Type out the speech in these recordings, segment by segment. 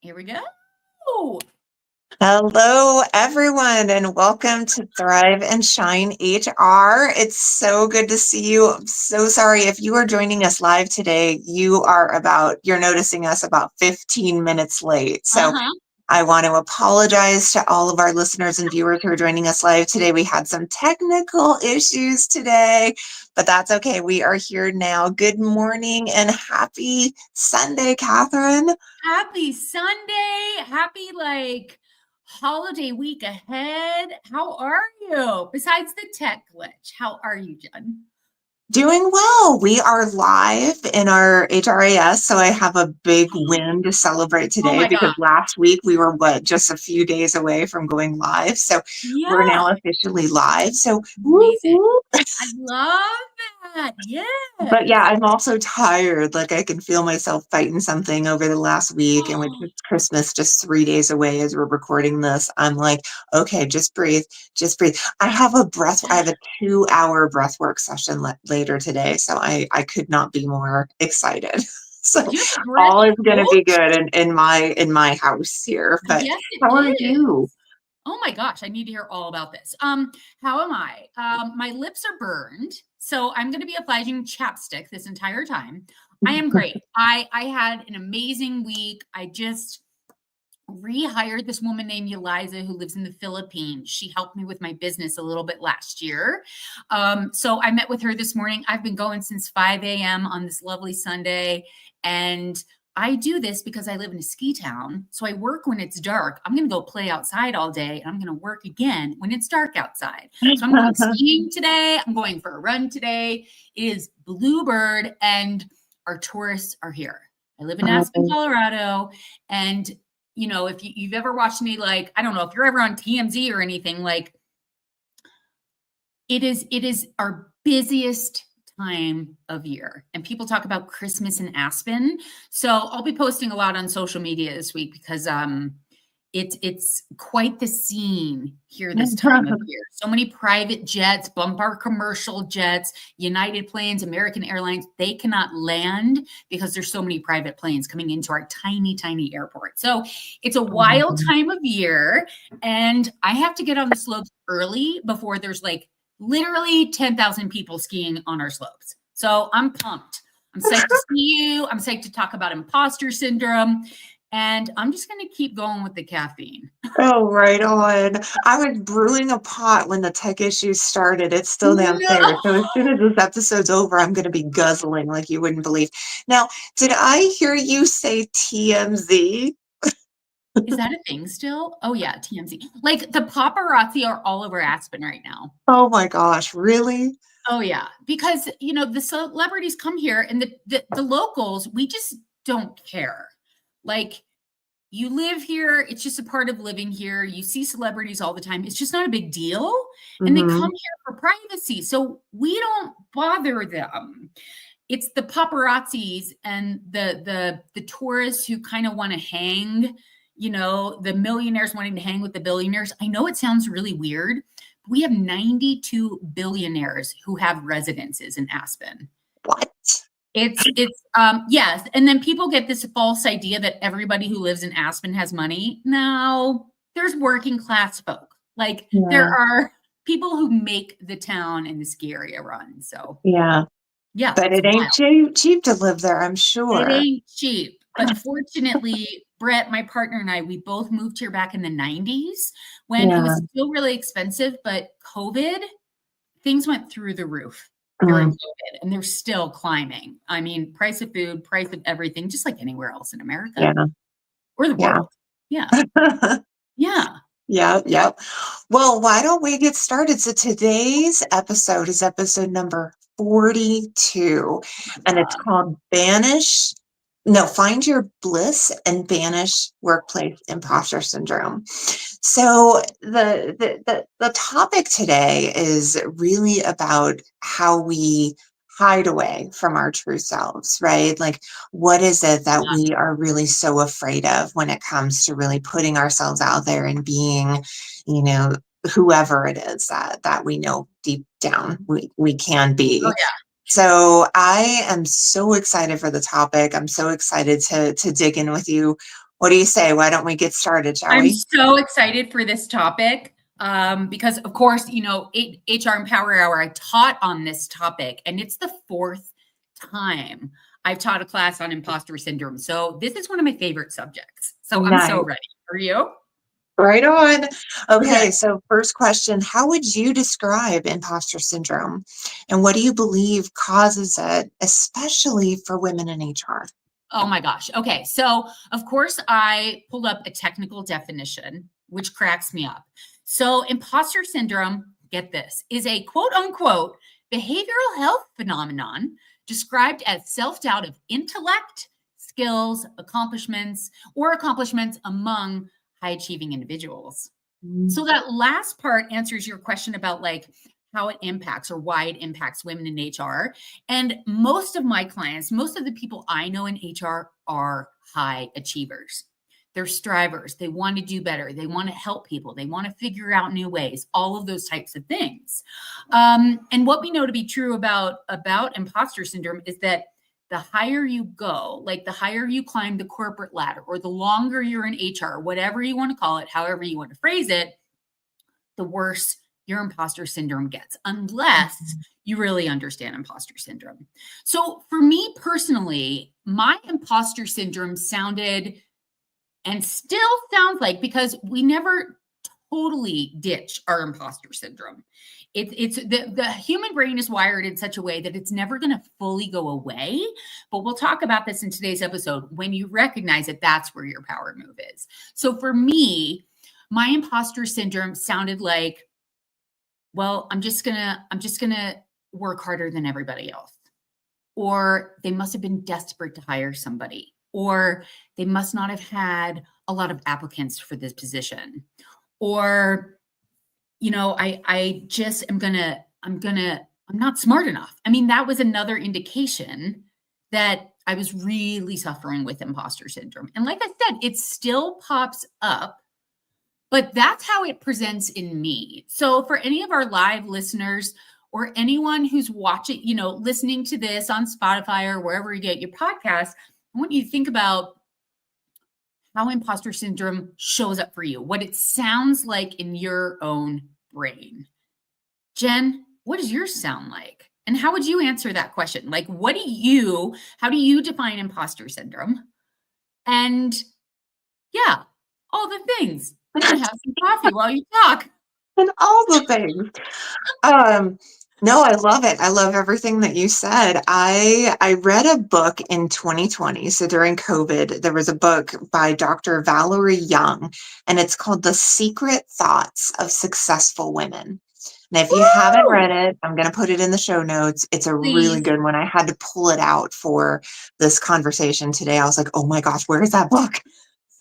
Here we go. Hello, everyone, and welcome to Thrive and Shine HR. It's so good to see you. I'm so sorry if you are joining us live today. You're noticing us about 15 minutes late. So I want to apologize to all of our listeners and viewers who are joining us live today. We had some technical issues today, but that's okay. We are here now. Good morning and happy Sunday, Katherine. Happy Sunday. Happy holiday week ahead. How are you? Besides the tech glitch, how are you, Jen? Doing well. We are live in our HRAS, so I have a big win to celebrate today because last week we were, just a few days away from going live. So we're now officially live. So amazing. I love that. Yes. But yeah, I'm also tired. Like I can feel myself fighting something over the last week, and with Christmas just 3 days away as we're recording this, I'm like, okay, just breathe, just breathe. I have a 2-hour breathwork session later today, so I could not be more excited. So all is going to be good in my house here. But yes, how are you? Oh my gosh, I need to hear all about this. How am I? My lips are burned, so I'm going to be applying chapstick this entire time. I am great. I had an amazing week. I just rehired this woman named Eliza who lives in the Philippines. She helped me with my business a little bit last year. So I met with her this morning. I've been going since 5 a.m. on this lovely Sunday, and I do this because I live in a ski town. So I work when it's dark. I'm going to go play outside all day, and I'm going to work again when it's dark outside. So I'm going skiing today. I'm going for a run today. It is Bluebird, and our tourists are here. I live in Aspen, Colorado, and you know, if you've ever watched me, I don't know if you're ever on TMZ or anything, it is our busiest time of year, and people talk about Christmas in Aspen. So I'll be posting a lot on social media this week because it's quite the scene here this time of year. So many private jets, bump our commercial jets, United planes, American Airlines, they cannot land because there's so many private planes coming into our tiny, tiny airport. So it's a wild time of year, and I have to get on the slopes early before there's literally 10,000 people skiing on our slopes. So I'm pumped. I'm psyched to see you. I'm psyched to talk about imposter syndrome. And I'm just going to keep going with the caffeine. Oh, right on. I was brewing a pot when the tech issues started. It's still downstairs. So as soon as this episode's over, I'm going to be guzzling like you wouldn't believe. Now, did I hear you say TMZ? Is that a thing still? Oh, yeah, TMZ. The paparazzi are all over Aspen right now. Oh, my gosh. Really? Oh, yeah. Because, the celebrities come here, and the locals, we just don't care. You live here, it's just a part of living here. You see celebrities all the time. It's just not a big deal. And they come here for privacy. So we don't bother them. It's the paparazzis and the tourists who kind of want to hang, the millionaires wanting to hang with the billionaires. I know it sounds really weird. But we have 92 billionaires who have residences in Aspen. What? It's yes. And then people get this false idea that everybody who lives in Aspen has money. No, there's working class folk. There are people who make the town and the ski area run. So yeah. But it ain't cheap to live there, I'm sure. It ain't cheap. But fortunately, Brett, my partner, and I, we both moved here back in the 90s when it was still really expensive, but COVID, things went through the roof. During COVID, and they're still climbing. I mean, price of food, price of everything, just like anywhere else in America or the world. Yeah. Yep. Well, why don't we get started? So today's episode is episode number 42, and it's called Find Your Bliss and Banish Workplace Imposter Syndrome. So the topic today is really about how we hide away from our true selves, right? What is it that we are really so afraid of when it comes to really putting ourselves out there and being, whoever it is that we know deep down we can be. Oh, yeah. So I am so excited for the topic. I'm so excited to dig in with you. What do you say? Why don't we get started, shall I'm we? so excited for this topic because, of course, HR Empower Hour, I taught on this topic, and it's the fourth time I've taught a class on imposter syndrome. So this is one of my favorite subjects. So I'm so Nice. ready. Are you? Right on. Okay. Okay, so first question, how would you describe imposter syndrome? And what do you believe causes it, especially for women in HR? Oh my gosh. Okay. So, of course, I pulled up a technical definition, which cracks me up. So, imposter syndrome, get this, is a quote unquote behavioral health phenomenon described as self doubt of intellect, skills, accomplishments among high achieving individuals. So, that last part answers your question about like how it impacts or why it impacts women in HR. And most of my clients, most of the people I know in HR are high achievers. They're strivers. They want to do better. They want to help people. They want to figure out new ways, all of those types of things. And what we know to be true about imposter syndrome is that the higher you go, like the higher you climb the corporate ladder or the longer you're in HR, whatever you want to call it, however you want to phrase it, the worse your imposter syndrome gets, unless you really understand imposter syndrome. So for me personally, my imposter syndrome sounded and still sounds like, because we never totally ditch our imposter syndrome. It's the human brain is wired in such a way that it's never going to fully go away. But we'll talk about this in today's episode. When you recognize it, that's where your power move is. So for me, my imposter syndrome sounded like, well, I'm just gonna work harder than everybody else. Or they must have been desperate to hire somebody, or they must not have had a lot of applicants for this position. Or, I just I'm not smart enough. I mean, that was another indication that I was really suffering with imposter syndrome. And like I said, it still pops up, but that's how it presents in me. So for any of our live listeners or anyone who's watching, listening to this on Spotify or wherever you get your podcast, I want you to think about how imposter syndrome shows up for you, what it sounds like in your own brain. Jen, what does yours sound like? And how would you answer that question? Like, how do you define imposter syndrome? And yeah, all the things. I'm going to have some coffee while you talk. And all the things. No, I love it. I love everything that you said. I read a book in 2020. So during COVID, there was a book by Dr. Valerie Young, and it's called The Secret Thoughts of Successful Women. And if you haven't read it, I'm going to put it in the show notes. It's a really Please. good one. I had to pull it out for this conversation today. I was like, oh my gosh, where is that book?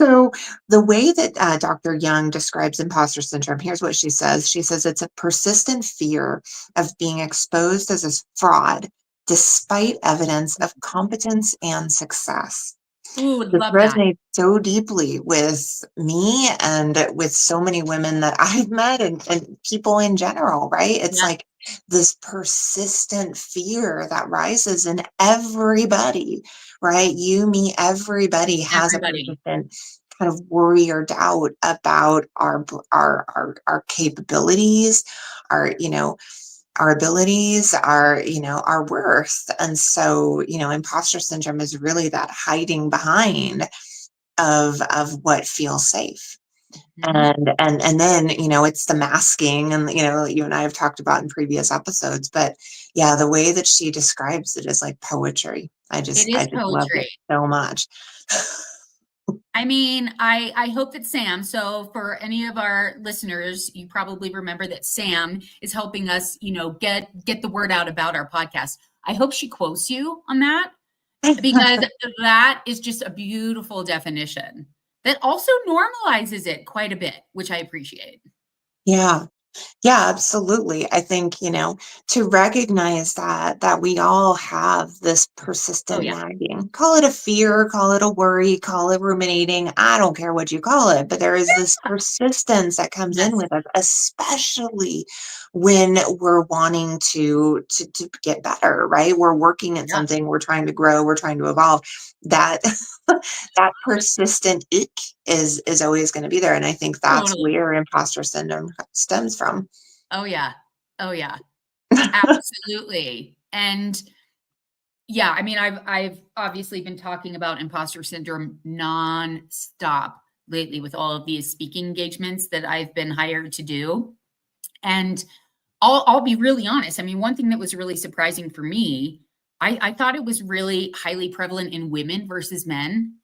So the way that Dr. Young describes imposter syndrome, here's what she says. She says it's a persistent fear of being exposed as a fraud despite evidence of competence and success. Ooh, This love that. resonates so deeply with me and with so many women that I've met and people in general, right? It's Yeah, like this persistent fear that rises in everybody, right? You, me, everybody has a everybody. persistent kind of worry or doubt about our capabilities, our, our abilities, our worth. And so, imposter syndrome is really that hiding behind of what feels safe. Mhm. And then, it's the masking and, you and I have talked about in previous episodes, but yeah, the way that she describes it is like poetry. It I is just loved poetry. it so much. I mean, I hope that Sam, so for any of our listeners, you probably remember that Sam is helping us, get the word out about our podcast. I hope she quotes you on that, because that is just a beautiful definition that also normalizes it quite a bit, which I appreciate. Yeah. Yeah, absolutely. I think, to recognize that we all have this Oh persistent yeah. nagging. Call it a fear, call it a worry, call it ruminating. I don't care what you call it, but there is this persistence that comes in Yes. with us, especially when we're wanting to get better, right? We're working at Yeah. something, we're trying to grow, we're trying to evolve. That that persistent ick is always going to be there. And I think that's Totally. where imposter syndrome stems from. Oh yeah. Oh yeah. Absolutely. And yeah, I mean, I've obviously been talking about imposter syndrome nonstop lately with all of these speaking engagements that I've been hired to do. And I'll be really honest. I mean, one thing that was really surprising for me, I thought it was really highly prevalent in women versus men.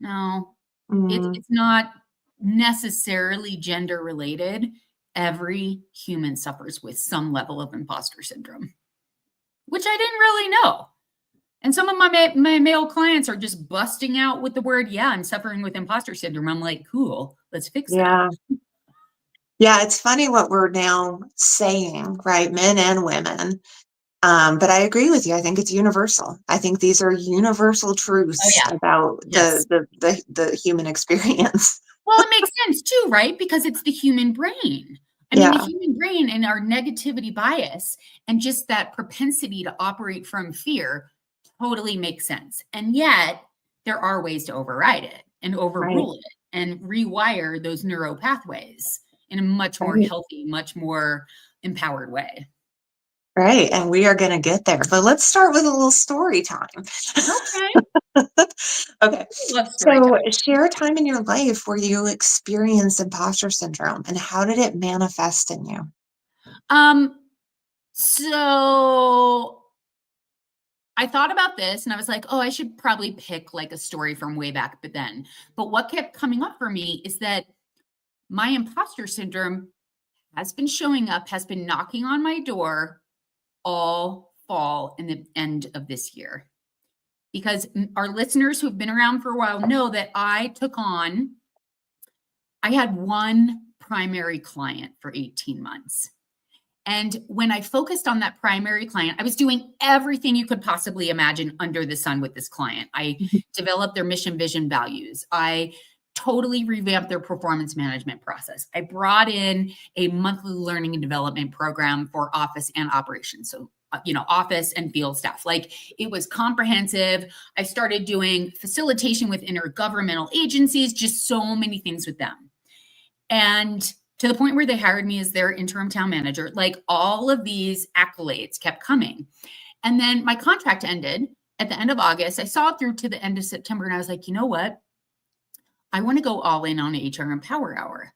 No, Mm, it's not necessarily gender related. Every human suffers with some level of imposter syndrome, which I didn't really know. And some of my male clients are just busting out with the word, yeah, I'm suffering with imposter syndrome. I'm like, cool, let's fix that. yeah. Yeah, it's funny what we're now saying, right? Men and women. But I agree with you. I think it's universal. I think these are universal Oh truths yeah. about Yes. the human experience. Well, it makes sense too, right? Because it's the human brain. I mean, the Yeah, human brain and our negativity bias and just that propensity to operate from fear totally makes sense. And yet, there are ways to override it and right, overrule it and rewire those neural pathways in a much more right, healthy, much more empowered way. right. And we are going to get there. But let's start with a little story time. Okay. Okay. Love story So time. share a time in your life where you experienced imposter syndrome and how did it manifest in you? Um, so I thought about this and I was like, oh, I should probably pick like a story from way back but then. But what kept coming up for me is that my imposter syndrome has been showing up, has been knocking on my door all fall and the end of this year. Because our listeners who've been around for a while know that I had one primary client for 18 months. And when I focused on that primary client, I was doing everything you could possibly imagine under the sun with this client. I developed their mission, vision, values. I totally revamped their performance management process. I brought in a monthly learning and development program for office and operations. So, office and field staff. Like it was comprehensive. I started doing facilitation with intergovernmental agencies, just so many things with them. And to the point where they hired me as their interim town manager, like all of these accolades kept coming. And then my contract ended at the end of August. I saw it through to the end of September and I was like, you know what? I want to go all in on HR and Power Hour.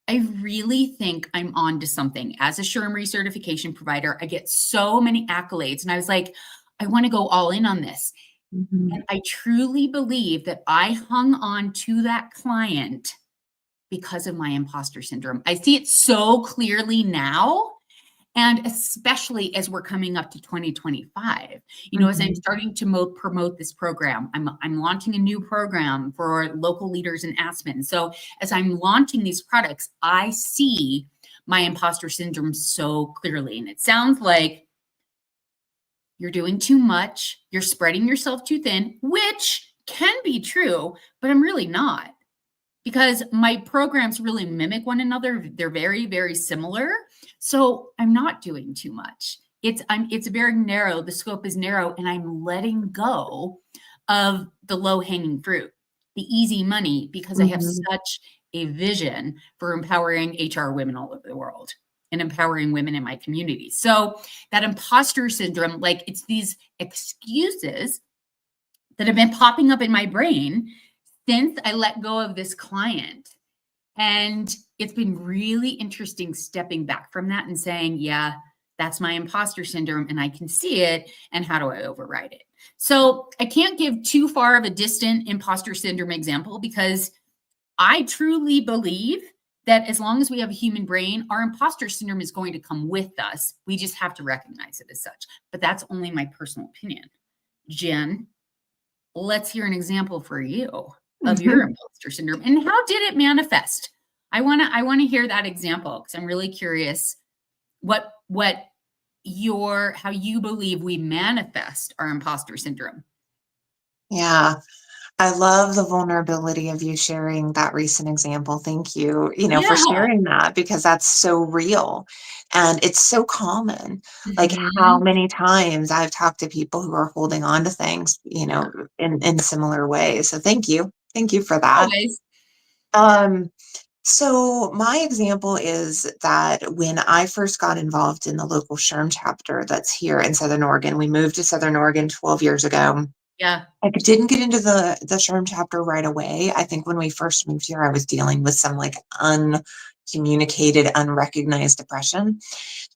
I really think I'm on to something. As a SHRM recertification provider, I get so many accolades. And I was like, I want to go all in on this. Mhm. And I truly believe that I hung on to that client because of my imposter syndrome. I see it so clearly now. And especially as we're coming up to 2025, as I'm Mhm. starting to promote this program, I'm launching a new program for local leaders in Aspen. So as I'm launching these products, I see my imposter syndrome so clearly. And it sounds like you're doing too much, you're spreading yourself too thin, which can be true, but I'm really not because my programs really mimic one another. They're very, very similar. So I'm not doing too much. It's very narrow. The scope is narrow, and I'm letting go of the low-hanging fruit, the easy money, because I have Mhm. such a vision for empowering HR women all over the world and empowering women in my community. So that imposter syndrome, like it's these excuses that have been popping up in my brain since I let go of this client. And it's been really interesting stepping back from that and saying, yeah, that's my imposter syndrome and I can see it. And how do I override it? So I can't give too far of a distant imposter syndrome example because I truly believe that as long as we have a human brain, our imposter syndrome is going to come with us. We just have to recognize it as such. But that's only my personal opinion. Jen, let's hear an example for you of your imposter syndrome and how did it manifest? I want to hear that example because I'm really curious what how you believe we manifest our imposter syndrome. Yeah. I love the vulnerability of you sharing that recent example. Thank you, for Yeah. sharing that because that's so real and it's so common. Like how Mhm. many times I've talked to people who are holding on to things, in similar ways. So thank you. Thank you for that. Always. Um, so my example is that when I first got involved in the local SHRM chapter that's here in Southern Oregon, we moved to Southern Oregon 12 years ago. Yeah. I didn't get into the SHRM chapter right away. I think when we first moved here, I was dealing with some like uncommunicated, unrecognized depression.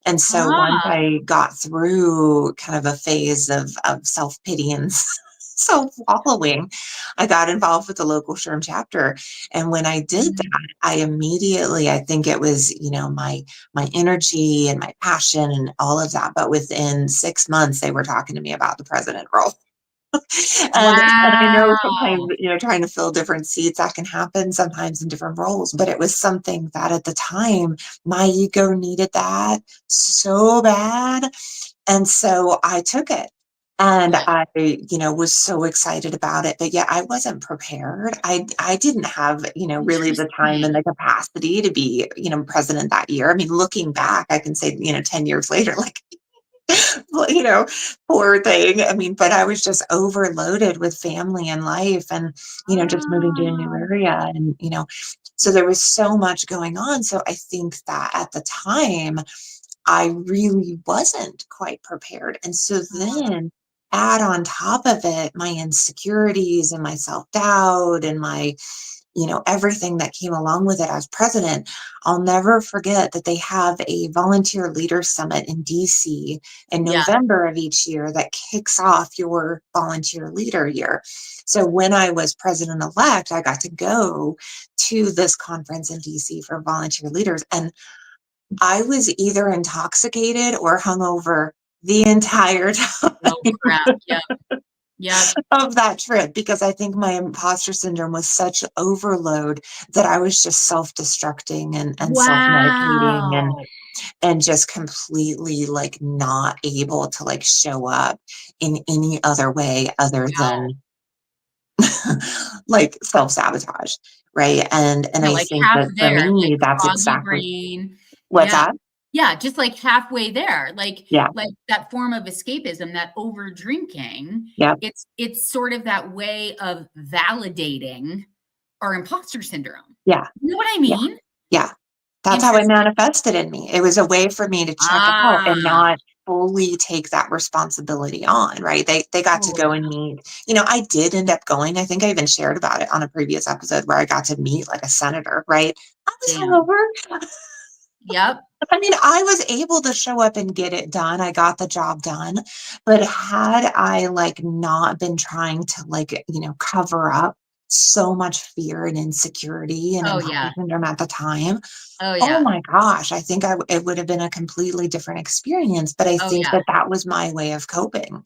And so once Ah. I got through kind of a phase of self-pity and self-wallowing, I got involved with the local SHRM chapter. And when I did that, Mm. I immediately, I think it was, my energy and my passion and all of that. But within 6 months, they were talking to me about the president role. And I know sometimes, Wow. trying to fill different seats, that can happen sometimes in different roles, but it was something that at the time, my ego needed that so bad. And so I took it. And Yeah. I, was so excited about it. But yeah, I wasn't prepared. I didn't have, really the time and Interesting. the capacity to be, president that year. I mean, looking back, I can say, 10 years later, like, well, poor thing. I mean, but I was just overloaded with family and life and, just moving to a new Ah. area and, so there was so much going on. So I think that at the time, I really wasn't quite prepared. And so Ah. then add on top of it my insecurities and my self-doubt and my everything that came along with it as president. I'll never forget that they have a volunteer leader summit in DC in Yeah. November of each year that kicks off your volunteer leader year. So when I was president elect, I got to go to this conference in DC for volunteer leaders. And I was either intoxicated or hungover the entire time Oh crap. Yep. Yep. of that trip because I think my imposter syndrome was such overload that I was just self-destructing and self-medicating Wow. and just completely like not able to like show up in any other way other Wow. than like self-sabotage. Right. And Yeah, I like think half that for there, like me, that's foggy exactly brain. what's Yeah. that? Yeah, just like halfway there. Yeah. Like that form of escapism, that over drinking, Yeah. it's sort of that way of validating our imposter syndrome. Yeah. You know what I Yeah. mean? Yeah. That's how it Interesting. manifested in me. It was a way for me to check out and Ah, not fully take that responsibility on, right? They got to oh go yeah. and meet. I did end up going. I think I even shared about it on a previous episode where I got to meet like a senator, right? I was Damn. hungover. Yep. I mean, I was able to show up and get it done. I got the job done. But had I like not been trying to like, cover up so much fear and insecurity and Oh imposter yeah. syndrome at the time, Oh oh yeah. my gosh, I think it would have been a completely different experience. But I Oh think yeah. that that was my way of coping.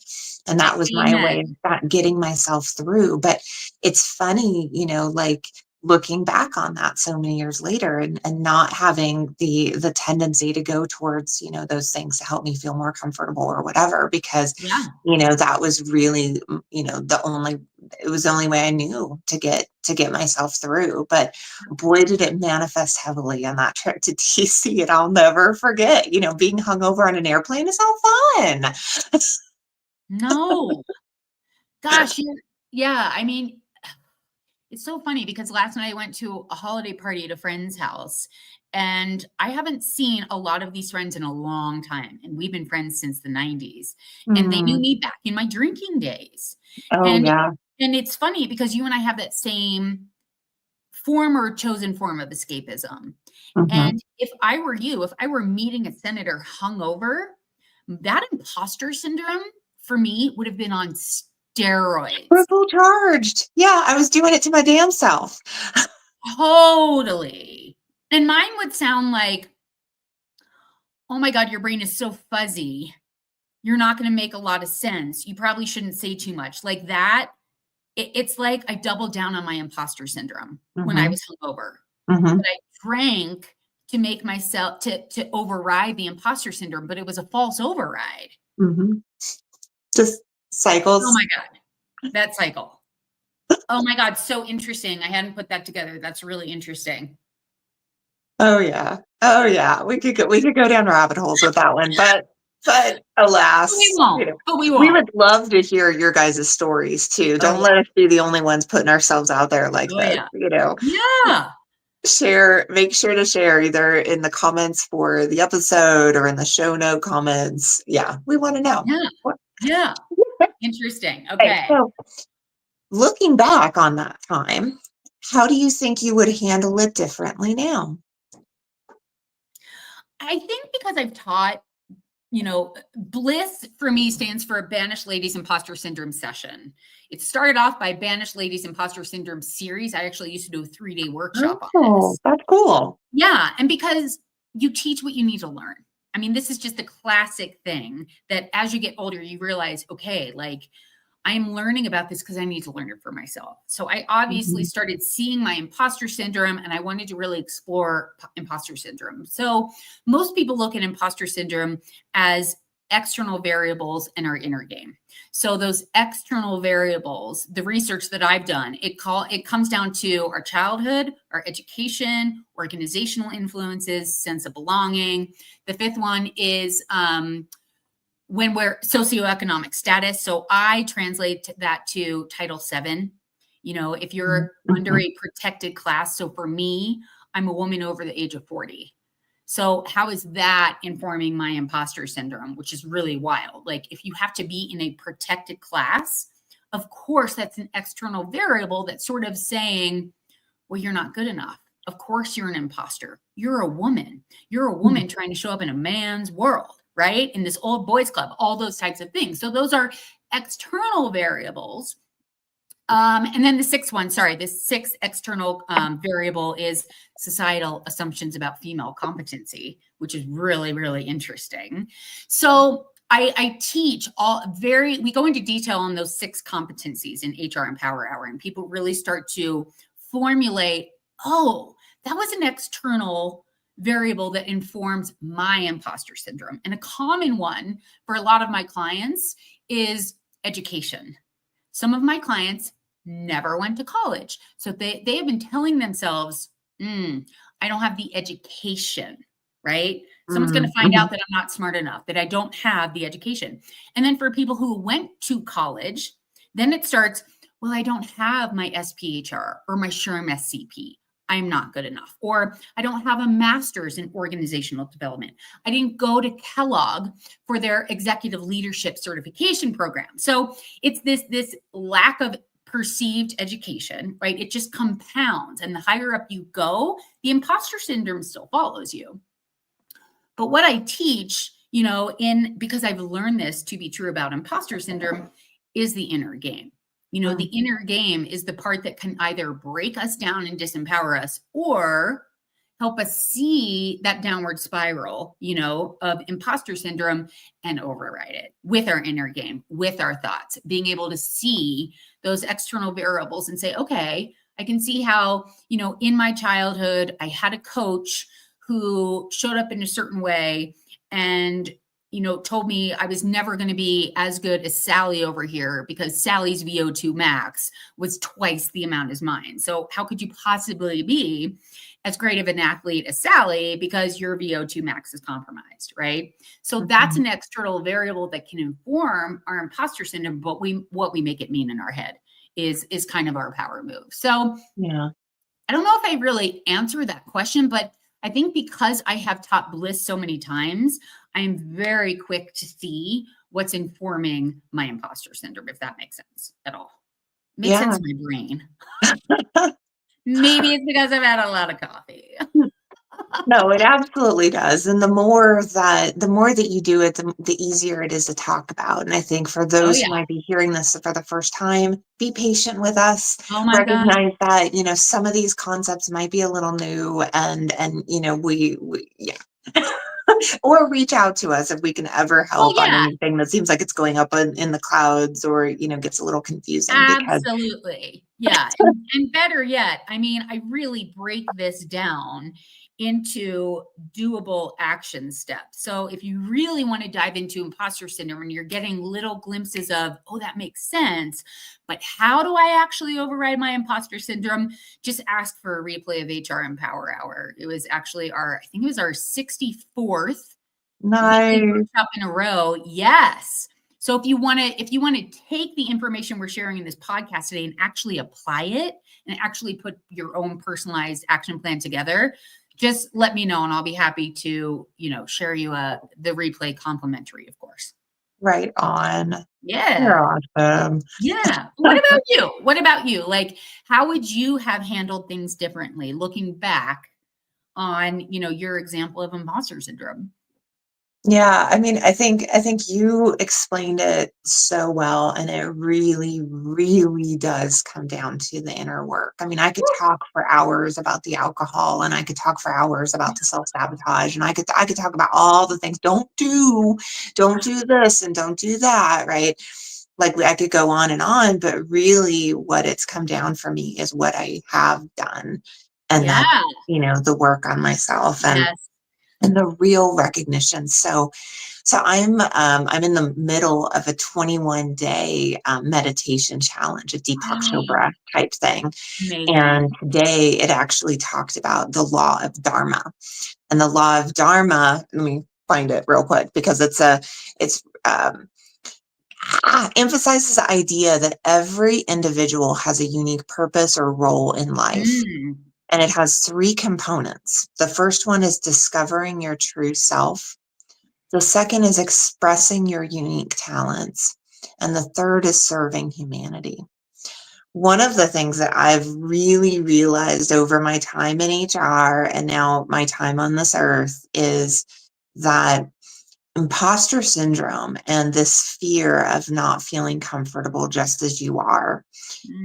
And that was my way Amen. of getting myself through. But it's funny, like looking back on that so many years later and not having the tendency to go towards, those things to help me feel more comfortable or whatever, because, Yeah. that was really, it was the only way I knew to get myself through. But boy, did it manifest heavily on that trip to DC. And I'll never forget, being hungover on an airplane is all fun. No. Gosh, yeah, I mean, it's so funny because last night I went to a holiday party at a friend's house, and I haven't seen a lot of these friends in a long time, and we've been friends since the 90s, and they knew Mm. me back in my drinking days. Oh And yeah. and it's funny because you and I have that same form or chosen form of escapism. Hmm. And if I were you, if I were meeting a senator hungover, that imposter syndrome for me would have been on steroids. Triple charged. Yeah, I was doing it to my damn self. Totally. And mine would sound like, "Oh my god, your brain is so fuzzy. You're not gonna make a lot of sense. You probably shouldn't say too much." Like that, it's like I doubled down on my imposter syndrome when I Hmm. was hungover. Hmm. But I drank to make myself to override the imposter syndrome, but it was a false override. Hmm. Just Oh cycles. my god, that cycle. Oh my God, so interesting. I hadn't put that together. That's really interesting. Oh yeah. Oh yeah. We could go down rabbit holes with that one, but We alas, won't, but we we won't. would love to hear your guys' stories too. Oh Don't yeah. let us be the only ones putting ourselves out there like Oh this, yeah. Yeah. make sure to share either in the comments for the episode or in the show note comments. Yeah, we want to know. Yeah. Yeah. Interesting. Okay, Okay. so looking back on that time, how do you think you would handle it differently now? I think because I've taught, Bliss for me stands for Banish Ladies Imposter Syndrome Session. It started off by Banish Ladies Imposter Syndrome series. I actually used to do a 3-day workshop on Oh, this. that's cool. Yeah. And because you teach what you need to learn. I mean, this is just the classic thing that as you get older, you realize, okay, like I'm learning about this because I need to learn it for myself. So I obviously Mhm. started seeing my imposter syndrome and I wanted to really explore imposter syndrome. So most people look at imposter syndrome as external variables in our inner game. So those external variables, the research that I've done, it comes down to our childhood, our education, organizational influences, sense of belonging. The fifth one is when we're socioeconomic status. So I translate that to Title VII. If you're under Mhm. a protected class. So for me, I'm a woman over the age of 40. So how is that informing my imposter syndrome, which is really wild? Like if you have to be in a protected class, of course, that's an external variable that's sort of saying, well, you're not good enough. Of course, you're an imposter. You're a woman. You're a woman trying to show up in a man's world, right? In this old boys club, all those types of things. So those are external variables. And then the sixth one, sorry, the sixth external variable is societal assumptions about female competency, which is really, really interesting. So I teach we go into detail on those 6 competencies in HR Empower Hour, and people really start to formulate, oh, that was an external variable that informs my imposter syndrome. And a common one for a lot of my clients is education. Some of my clients never went to college. So they have been telling themselves, I don't have the education, right? Someone's going to find out Mhm. that I'm not smart enough, that I don't have the education. And then for people who went to college, then it starts, well, I don't have my SPHR or my SHRM SCP. I'm not good enough. Or I don't have a master's in organizational development. I didn't go to Kellogg for their executive leadership certification program. So it's this lack of perceived education, right? It just compounds. And the higher up you go, the imposter syndrome still follows you. But what I teach, because I've learned this to be true about imposter syndrome, is the inner game. The inner game is the part that can either break us down and disempower us or help us see that downward spiral, of imposter syndrome and override it with our inner game, with our thoughts, being able to see those external variables and say, okay, I can see how, in my childhood, I had a coach who showed up in a certain way and told me I was never going to be as good as Sally over here because Sally's VO2 max was twice the amount as mine. So how could you possibly be as great of an athlete as Sally because your VO2 max is compromised, right? So that's an external variable that can inform our imposter syndrome, but what we make it mean in our head is kind of our power move. So Yeah. I don't know if I really answer that question, but I think because I have taught Bliss so many times, I'm very quick to see what's informing my imposter syndrome, if that makes sense at all. Makes Yeah. sense in my brain. Maybe it's because I've had a lot of coffee. No, it absolutely does. And the more that you do it, the easier it is to talk about. And I think for Oh, those yeah. who might be hearing this for the first time, be patient with us. Oh, my God. Recognize that, some of these concepts might be a little new and we yeah. Or reach out to us if we can ever Oh, help on yeah. anything that seems like it's going up in the clouds or, gets a little confusing because Absolutely. Yeah. And better yet, I mean, I really break this down into doable action steps. So if you really want to dive into imposter syndrome and you're getting little glimpses of, oh, that makes sense, but how do I actually override my imposter syndrome? Just ask for a replay of HR Empower Hour. It was actually I think it was our 64th weekly Nice. workshop in a row. Yes. So if you want to take the information we're sharing in this podcast today and actually apply it and actually put your own personalized action plan together, just let me know and I'll be happy to, share you the replay complimentary, of course. Right on. Yeah. You're awesome. Yeah. What about you? What about you? Like, how would you have handled things differently looking back on, your example of imposter syndrome? Yeah, I mean, I think you explained it so well, and it really, really does come down to the inner work. I mean, I could talk for hours about the alcohol, and I could talk for hours about the self-sabotage, and I could talk about all the things. Don't do this, and don't do that, right? Like I could go on, but really, what it's come down for me is what I have done, and Yeah. that the work on myself Yes. and the real recognition. So I'm in the middle of a 21-day meditation challenge, a Deepak Chopra type thing. Amazing. And today it actually talked about the law of Dharma. And the law of Dharma, let me find it real quick because it's emphasizes the idea that every individual has a unique purpose or role in life. Mm. And it has three components. The first one is discovering your true self. The second is expressing your unique talents. And the third is serving humanity. One of the things that I've really realized over my time in HR and now my time on this earth is that imposter syndrome and this fear of not feeling comfortable just as you are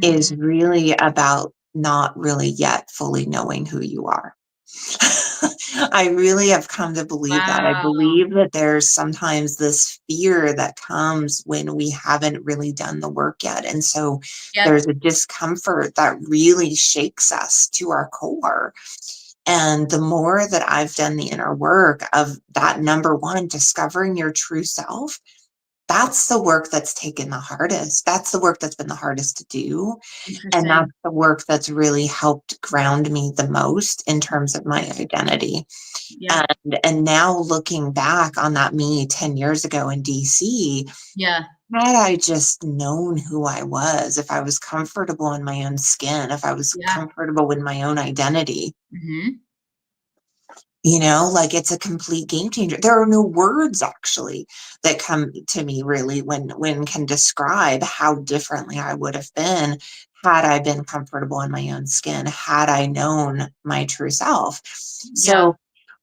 is Mm. really about not really yet fully knowing who you are. I really have come to believe that. I Wow. believe that there's sometimes this fear that comes when we haven't really done the work yet. And so Yep. there's a discomfort that really shakes us to our core. And the more that I've done the inner work of that, number one, discovering your true self, that's the work that's taken the hardest. That's the work that's been the hardest to do. And Interesting. that's the work that's really helped ground me the most in terms of my identity. Yep. And now looking back on that me 10 years ago in DC, Yeah. had I just known who I was, if I was comfortable in my own skin, if I was Yeah. comfortable with my own identity, Hmm. like it's a complete game changer. There are no words actually that come to me really when can describe how differently I would have been had I been comfortable in my own skin, had I known my true self. Yeah. So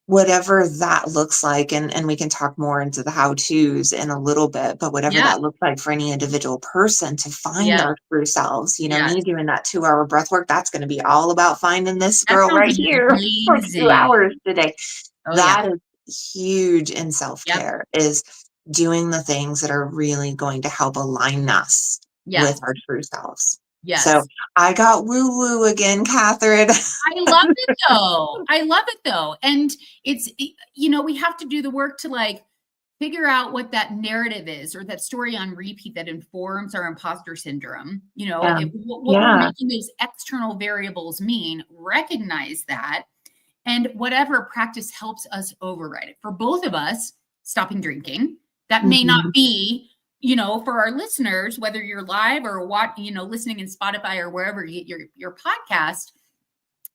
whatever that looks like, and we can talk more into the how-tos in a little bit, but whatever Yeah. that looks like for any individual person to find Yeah. our true selves, Yes. me doing that 2-hour breath work, that's going to be all about finding this That girl sounds right here for two amazing. hours today. Oh yeah. That is huge in Yep. self-care, is doing the things that are really going to help align us with Yes. our true selves. So Yes. I got woo-woo again, Katherine. I love it though. I love it though. And we have to do the work to like figure out what that narrative is or that story on repeat that informs our imposter syndrome. Yeah. What we're Yeah. making those external variables mean, recognize that. And whatever practice helps us override it. For both of us, stopping drinking. That may not Mhm. be, for our listeners, whether you're live or listening in Spotify or wherever you get your podcast,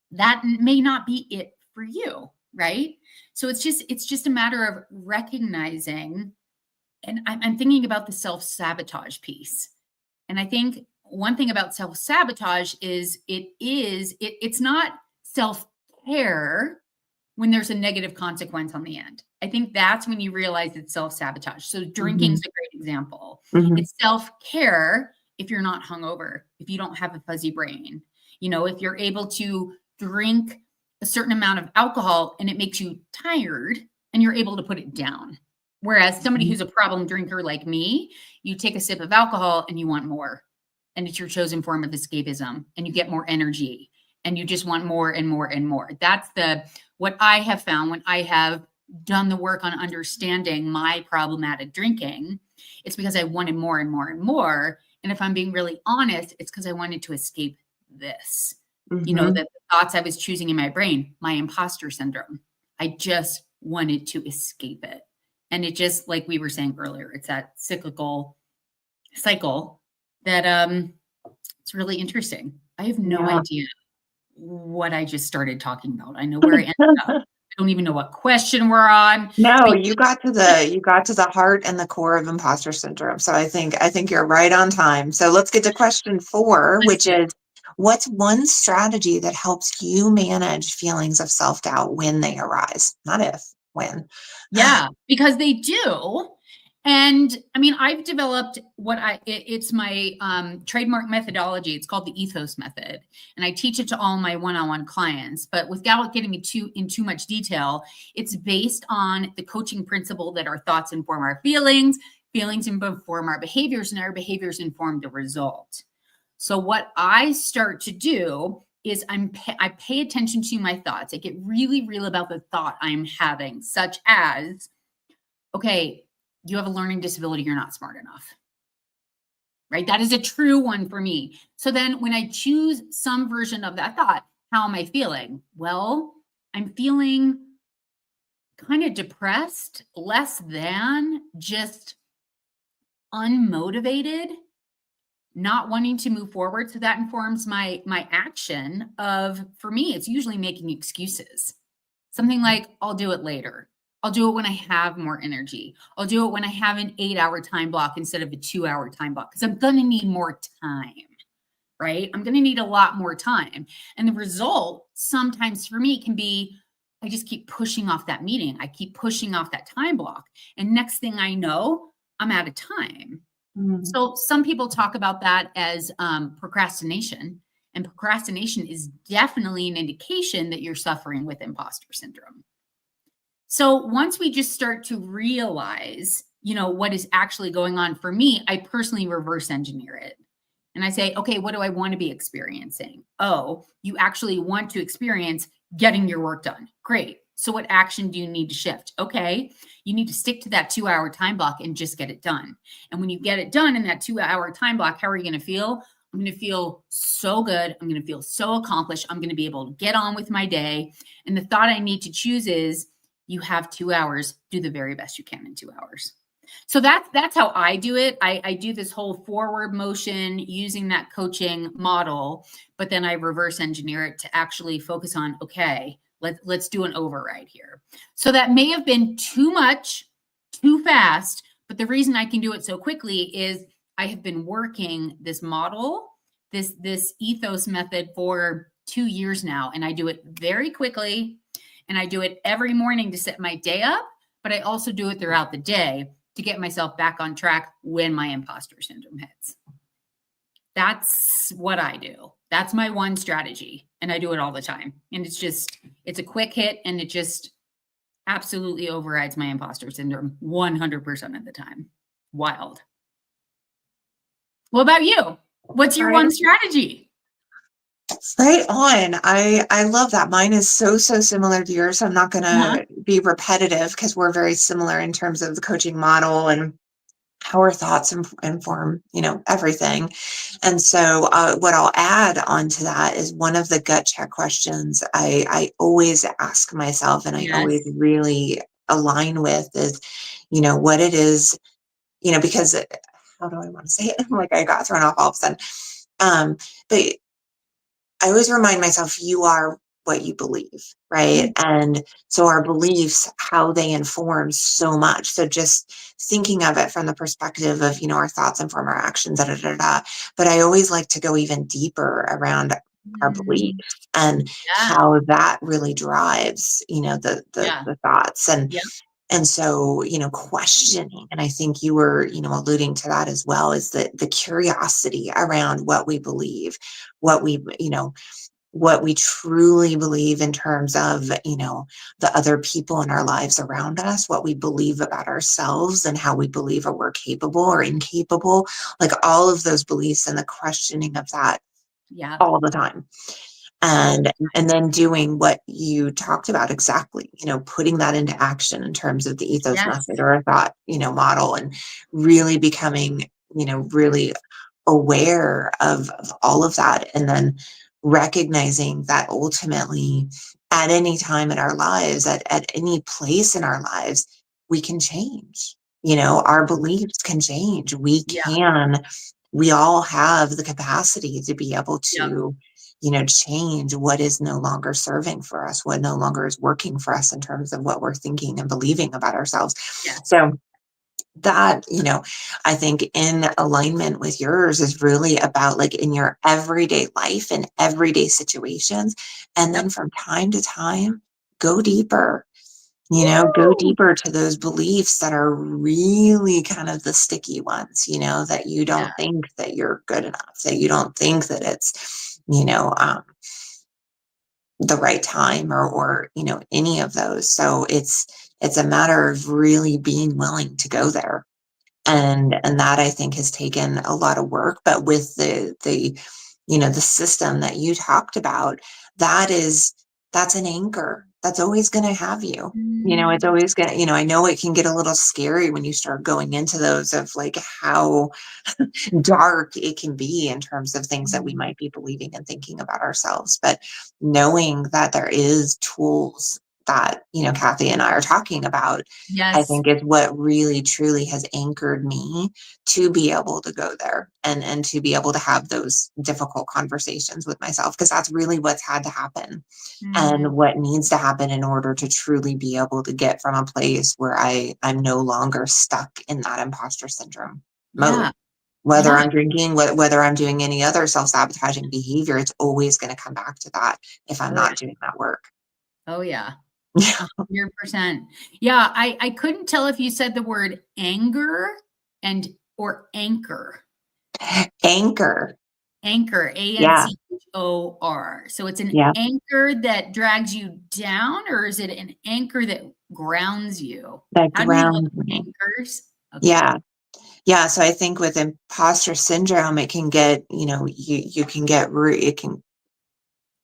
that may not be it for you, right? So it's just a matter of recognizing, and I'm thinking about the self-sabotage piece. And I think one thing about self-sabotage is it's not self-care when there's a negative consequence on the end. I think that's when you realize it's self-sabotage. So drinking's Mhm. a great example. Mhm. It's self-care if you're not hungover, if you don't have a fuzzy brain, if you're able to drink a certain amount of alcohol and it makes you tired and you're able to put it down. Whereas somebody Mhm. who's a problem drinker like me, you take a sip of alcohol and you want more. and it's your chosen form of escapism, and you get more energy, and you just want more and more and more. That's what I have found when I have done the work on understanding my problematic drinking. It's because I wanted more and more and more. And if I'm being really honest, it's because I wanted to escape this. The thoughts I was choosing in my brain, my imposter syndrome. I just wanted to escape it. And it just, like we were saying earlier, it's that cyclical cycle that it's really interesting. I have no idea what I just started talking about. I know where I ended up. I don't even know what question we're on. No, you got to the heart and the core of imposter syndrome. So I think you're right on time. So let's get to question 4, which is, what's one strategy that helps you manage feelings of self-doubt when they arise? Not if, when. Yeah, because they do. And I mean, I've developed it's my trademark methodology. It's called the ethos method. And I teach it to all my one-on-one clients, but without getting in too much detail, it's based on the coaching principle that our thoughts inform our feelings inform our behaviors, and our behaviors inform the result. So what I start to do is I pay attention to my thoughts. I get really real about the thought I'm having, such as, okay, you have a learning disability, you're not smart enough, right? That is a true one for me. So then when I choose some version of that thought, how am I feeling? Well, I'm feeling kind of depressed, less than, just unmotivated, not wanting to move forward. So that informs my action of, for me, it's usually making excuses. Something like, I'll do it later. I'll do it when I have more energy. I'll do it when I have an 8-hour time block instead of a 2-hour time block, because I'm going to need more time, right? I'm going to need a lot more time. And the result sometimes for me can be, I just keep pushing off that meeting. I keep pushing off that time block. And next thing I know, I'm out of time. So some people talk about that as procrastination. And procrastination is definitely an indication that you're suffering with imposter syndrome. So once we just start to realize, what is actually going on for me, I personally reverse engineer it. And I say, okay, what do I want to be experiencing? Oh, you actually want to experience getting your work done. Great. So what action do you need to shift? Okay, you need to stick to that 2-hour time block and just get it done. And when you get it done in that 2-hour time block, how are you going to feel? I'm going to feel so good. I'm going to feel so accomplished. I'm going to be able to get on with my day. And the thought I need to choose is, you have 2 hours, do the very best you can in 2 hours. So that's how I do it. I do this whole forward motion using that coaching model, but then I reverse engineer it to actually focus on, okay, let's do an override here. So that may have been too much, too fast, but the reason I can do it so quickly is I have been working this model, this ethos method for 2 years now, and I do it very quickly. And I do it every morning to set my day up, but I also do it throughout the day to get myself back on track when my imposter syndrome hits. That's what I do. That's my one strategy. And I do it all the time. And it's a quick hit, and it just absolutely overrides my imposter syndrome 100% of the time. Wild. What about you? What's your one strategy? Right on. I love that. Mine is so similar to yours. So I'm not going to be repetitive, because we're very similar in terms of the coaching model and how our thoughts inform, everything. And so what I'll add onto that is, one of the gut check questions I always ask myself, and I always really align with, is, what it is, because how do I want to say it? Like, I got thrown off all of a sudden. But I always remind myself, you are what you believe, right? And so our beliefs, how they inform so much. So just thinking of it from the perspective of, our thoughts inform our actions, But I always like to go even deeper around our beliefs and how that really drives, the thoughts. And so, questioning, and I think you were, alluding to that as well, is the curiosity around what we believe, what we, what we truly believe in terms of, the other people in our lives around us, what we believe about ourselves and how we believe that we're capable or incapable, like all of those beliefs and the questioning of that Yeah. all the time. All And then doing what you talked about exactly, putting that into action in terms of the ethos yes. method or a thought, model, and really becoming, really aware of all of that. And then recognizing that ultimately at any time in our lives, at any place in our lives, we can change. Our beliefs can change. Yeah. We all have the capacity to be able Yep. to, change what is no longer serving for us, what no longer is working for us in terms of what we're thinking and believing about ourselves. Yes. So that, I think in alignment with yours is really about like in your everyday life and everyday situations. And then Yep. from time to time, go deeper. Go Woo! deeper to those beliefs that are really kind of the sticky ones, that you Yeah. don't think that you're good enough, that you don't think that it's, the right time or, any of those. So it's a matter of really being willing to go there. And that I think has taken a lot of work, but with the system that you talked about, that's an anchor that's always going to have you. It's Mm, always going to, I know it can get a little scary when you start going into those of like how dark it can be in terms of things that we mm. might be believing and thinking about ourselves. But knowing that there is tools that, Kathy and I are talking about, I Yes. think is what really truly has anchored me to be able to go there and to be able to have those difficult conversations with myself, because that's really what's had to happen and Mhm. what needs to happen in order to truly be able to get from a place where I'm no longer stuck in that imposter syndrome mode. Yeah. Whether Yeah. I'm drinking, whether I'm doing any other self-sabotaging behavior, it's always going to come back to that if I'm Oh, yeah. not doing that work. Oh, yeah. 100%. Yeah, I couldn't tell if you said the word anger and or anchor. Anchor. Anchor, Yeah. Anchor. So it's an Yeah. anchor that drags you down, or is it an anchor that grounds you? That How do we look grounds at me. anchors? Okay. Yeah. Yeah. So I think with imposter syndrome, it can get, you can get, it can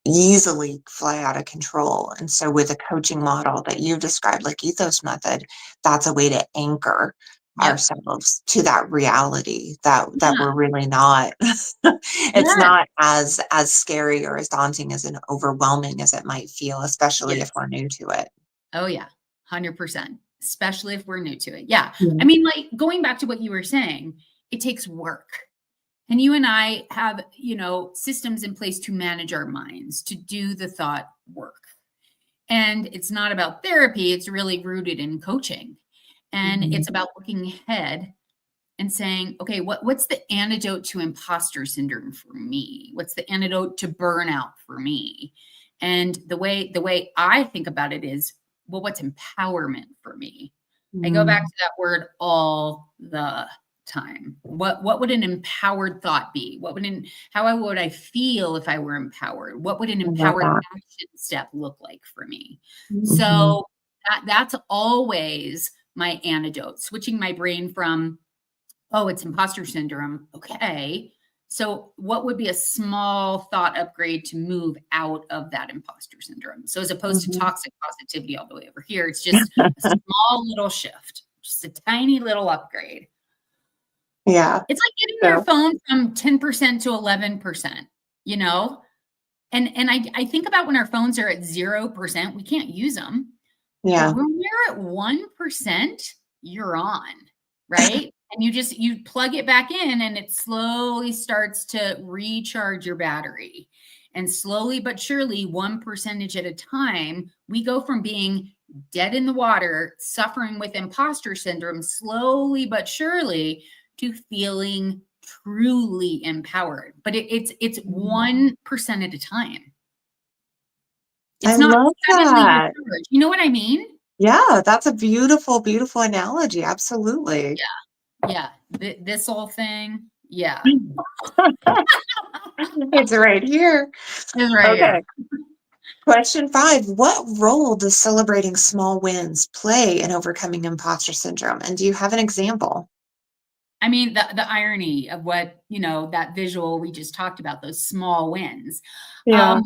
easily fly out of control. And so with a coaching model that you described, like ethos method, that's a way to anchor Yep. ourselves to that reality that Yeah. we're really not. It's Yes. not as scary or as daunting as an overwhelming as it might feel, especially if Yes. we're new to it. Oh, yeah. 100%, especially if we're new to it. Yeah. I Yeah. mean, like, going back to what you were saying, it takes work. And you and I have, systems in place to manage our minds, to do the thought work. And it's not about therapy, it's really rooted in coaching. And Mhm. it's about looking ahead and saying, okay, what's the antidote to imposter syndrome for me? What's the antidote to burnout for me? And the way I think about it is, well, what's empowerment for me? I go back Mm. to that word all the time. What would an empowered thought be? How would I feel if I were empowered? What would an I love empowered that. action step look like for me? Mhm. So that's always my antidote, switching my brain from, oh, it's imposter syndrome. Okay. So, what would be a small thought upgrade to move out of that imposter syndrome? So, as opposed to Mhm. toxic positivity all the way over here, it's just a small little shift, just a tiny little upgrade. Yeah. It's like getting your So, phone from 10% to 11%, you know? And I think about when our phones are at 0%, we can't use them. But yeah. when we're at 1%, you're on, right? And you plug it back in and it slowly starts to recharge your battery. And slowly but surely, 1% at a time, we go from being dead in the water, suffering with imposter syndrome, slowly but surely to feeling truly empowered. But it's Mhm. 1% at a time. I It's not love suddenly that. recharged. You know what I mean? Yeah, that's a beautiful, beautiful analogy. Absolutely. Yeah. Yeah, this whole thing, Yeah. It's right here. It's right Okay. here. Question 5. What role does celebrating small wins play in overcoming imposter syndrome? And do you have an example? I mean, the irony of what, that visual we just talked about, those small wins. Yeah. Um,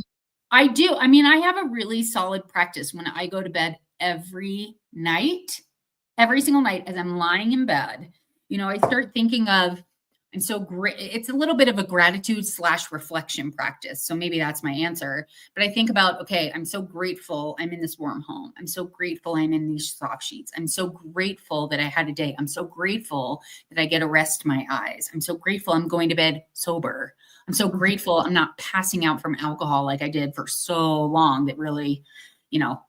I do. I mean, I have a really solid practice when I go to bed every single night as I'm lying in bed. I start thinking of, I'm so great. It's a little bit of a gratitude / reflection practice. So maybe that's my answer. But I think about, okay, I'm so grateful I'm in this warm home. I'm so grateful I'm in these soft sheets. I'm so grateful that I had a day. I'm so grateful that I get to rest my eyes. I'm so grateful I'm going to bed sober. I'm so grateful I'm not passing out from alcohol like I did for so long that really,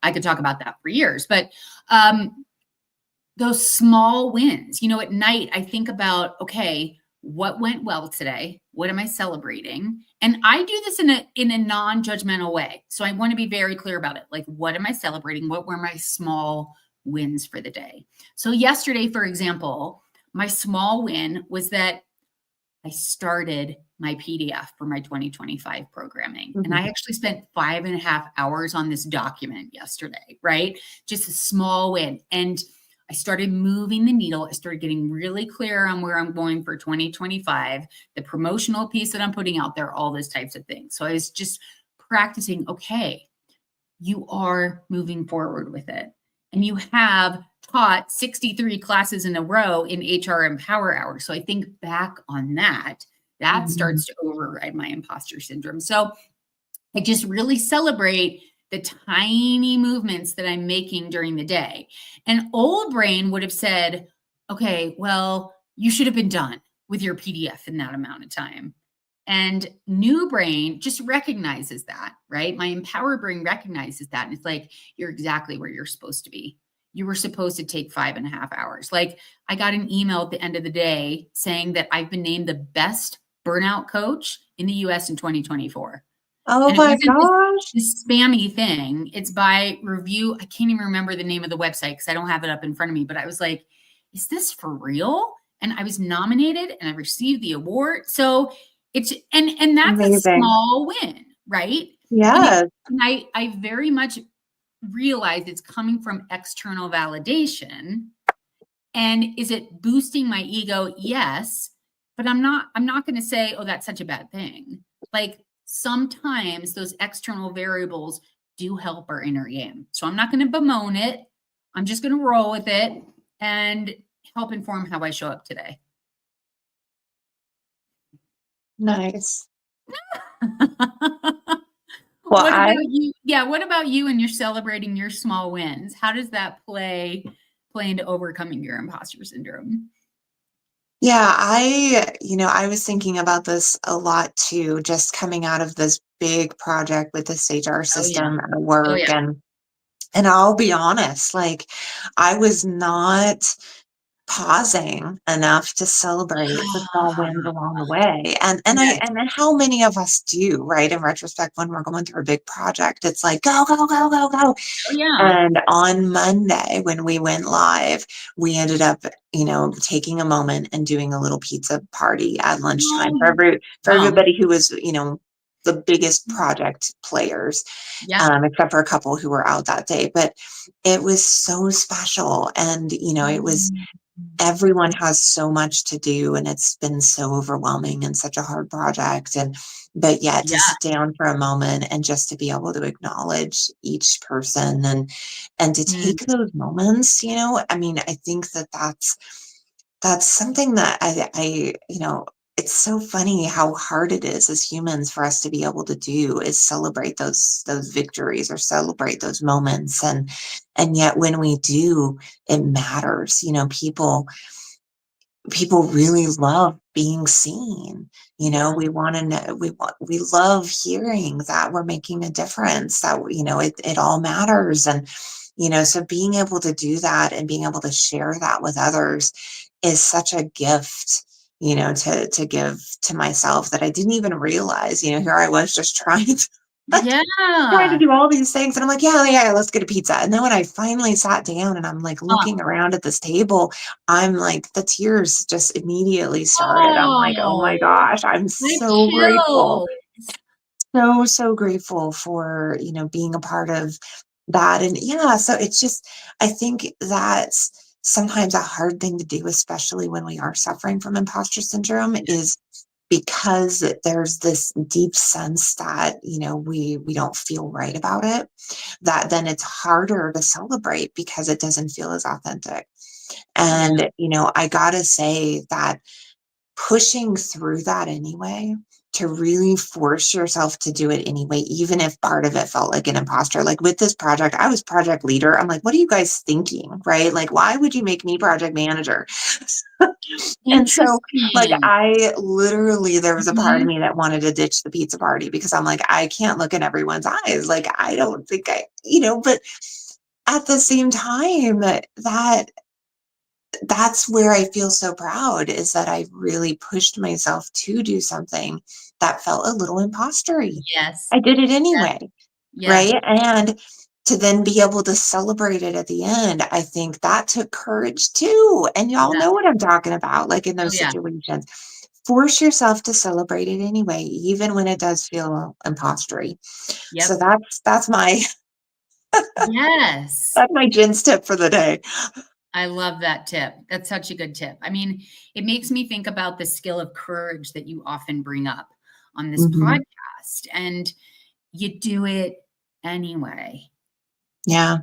I could talk about that for years. But those small wins, at night, I think about, okay, what went well today? What am I celebrating? And I do this in a non-judgmental way. So I want to be very clear about it. Like, what am I celebrating? What were my small wins for the day? So yesterday, for example, my small win was that I started my PDF for my 2025 programming. And I actually spent 5.5 hours on this document yesterday, right? Just a small win. And I started moving the needle. I started getting really clear on where I'm going for 2025, the promotional piece that I'm putting out there, all those types of things. So I was just practicing, okay, you are moving forward with it. And you have taught 63 classes in a row in HR Empower Hour. So I think back on that starts to override my imposter syndrome. So I just really celebrate the tiny movements that I'm making during the day. And old brain would have said, okay, well, you should have been done with your PDF in that amount of time. And new brain just recognizes that, right? My empower brain recognizes that. And it's like, you're exactly where you're supposed to be. You were supposed to take 5.5 hours. Like, I got an email at the end of the day saying that I've been named the best burnout coach in the US in 2024. Oh And it my wasn't gosh. this spammy thing. It's by review. I can't even remember the name of the website because I don't have it up in front of me. But I was like, is this for real? And I was nominated and I received the award. So it's and that's a Amazing. small win, right? And, Yes. I very much realize it's coming from external validation. And is it boosting my ego? Yes. But I'm not going to say, oh, that's such a bad thing. Like, sometimes those external variables do help our inner game. So I'm not going to bemoan it. I'm just going to roll with it and help inform how I show up today. Nice. Well, What about you? Yeah, what about you and you're celebrating your small wins? How does that play into overcoming your imposter syndrome? Yeah, I was thinking about this a lot too, just coming out of this big project with this HR Oh yeah. system at Oh work. yeah. And I'll be honest, like, I was not pausing enough to celebrate the small wins along the way. Yes. And how many of us do, right? In retrospect, when we're going through a big project, it's like, go, go, go, go, go. Oh yeah. And on Monday, when we went live, we ended up, taking a moment and doing a little pizza party at lunchtime Oh, for wow. everybody who was, the biggest project players, Yeah. except for a couple who were out that day. But it was so special. And, it was, everyone has so much to do and it's been so overwhelming and such a hard project. But yet to Yeah. sit down for a moment and just to be able to acknowledge each person and to Mm, take those moments, I mean, I think that's something that it's so funny how hard it is as humans for us to be able to do is celebrate those victories or celebrate those moments. And yet when we do, it matters. People really love being seen. yeah. We want to know, we love hearing that we're making a difference, that, it all matters. And, so being able to do that and being able to share that with others is such a gift, to give to myself that I didn't even realize, here I was just trying Trying to Yeah. do all these things. And I'm like, yeah, yeah, let's get a pizza. And then when I finally sat down and I'm like Uh, looking around at this table, I'm like, the tears just immediately started. I'm like, oh oh, my gosh, I'm I so grateful. chill. So, so grateful for, being a part of that. And yeah, so it's just, I think that's sometimes a hard thing to do, especially when we are suffering from imposter syndrome, is because there's this deep sense that we don't feel right about it, that then it's harder to celebrate because it doesn't feel as authentic. Yeah. And I gotta say that pushing through that anyway, to really force yourself to do it anyway, even if part of it felt like an imposter. Like with this project, I was project leader. I'm like, what are you guys thinking? Right? Like, why would you make me project manager? And so, like, Interesting. I literally, there was a part of Mhm. me that wanted to ditch the pizza party because I'm like, I can't look in everyone's eyes. Like, I don't think but at the same time, that's where I feel so proud, is that I really pushed myself to do something that felt a little impostery. Yes. I did it Yeah. anyway, Yeah. right? And to then be able to celebrate it at the end, I think that took courage too. And y'all Yeah. know what I'm talking about, like in Oh, those yeah. situations. Force yourself to celebrate it anyway, even when it does feel impostery. So Yep. that's my Yes. that's my Jen's tip for the day. I love that tip. That's such a good tip. I mean, it makes me think about the skill of courage that you often bring up on this Mhm. podcast, and you do it anyway. Yeah.